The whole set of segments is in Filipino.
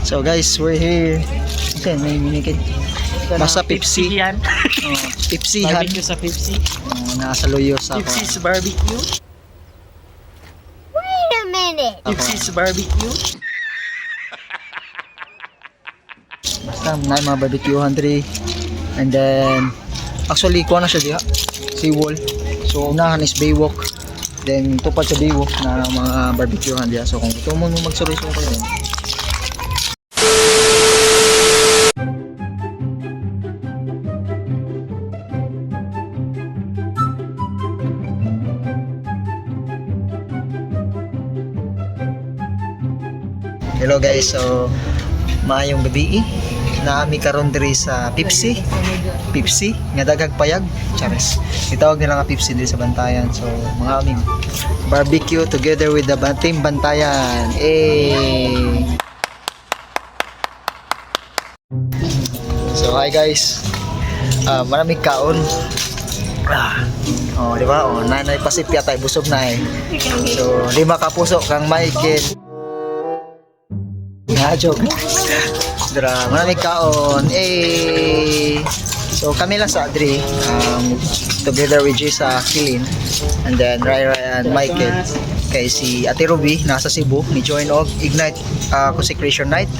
So guys, we're here. Okay, may minikid. Basta Pepsi. Yan. Pepsi han. Barbecue sa Pepsi. Nasa Loyos ako. Pepsi's barbecue. Wait a minute. Pepsi's barbecue. Basta na mga barbecuehan diri. And then actually kuha na siya diha. Seawall. So unahan is Baywalk. Then tupad sa Baywalk na mga barbecuehan diha. So kung gusto mo magsuroy-suroy kayo din. Hello guys, so maayong gabi na ami karon diri sa Pepsi nga daghang payag chares itawag nila nga Pepsi diri sa Bantayan. So mga aming barbecue together with the team Bantayan. So hi guys, maraming kaon. Oh, di ba? Oh, nanay pasipya tay busog na eh. So 5 ka puso kang Michael. Joke. Dra, maraming kaon. So kami lang sa Adri, together with Jisa, Kilin, and then Rai and Michael. Kay si Ate Ruby nasa Cebu, ni join og Ignite Consecration Night.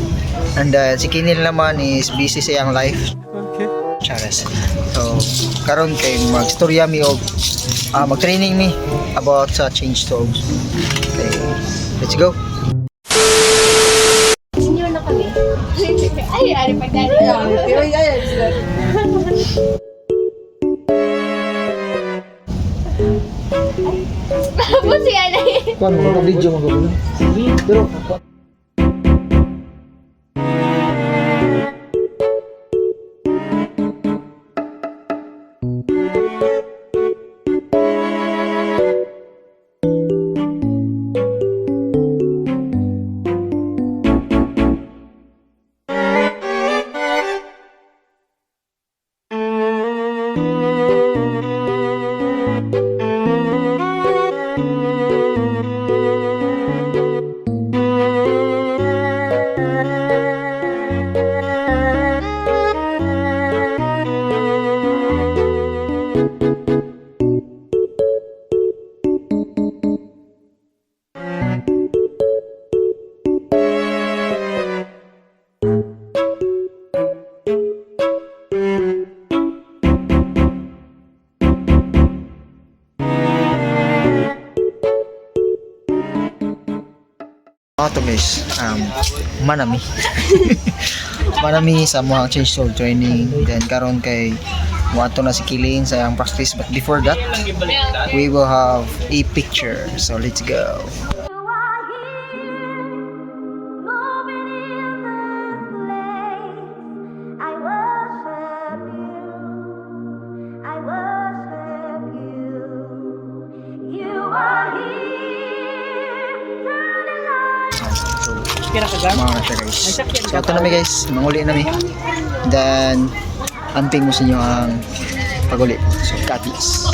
And then si Kinil naman is busy sa iyang life. Okay. Chares. So karon kay magstorya mi og mag-training mi about sa change stoves. Okay. Let's go. Ay, ano pa dali? Pero yan. Tapos yan ay. Kuan mo video mo gulo. Pero to guys, manami manami sa mga change stove training. Then karon kay wato na si Kilin sa ang practice, but before that we will have a picture. So let's go. Kira ka gan? Mga na siya guys. So ito na mi guys, manguli na mi. Then amping mo sa inyo ang paguli. So cut this.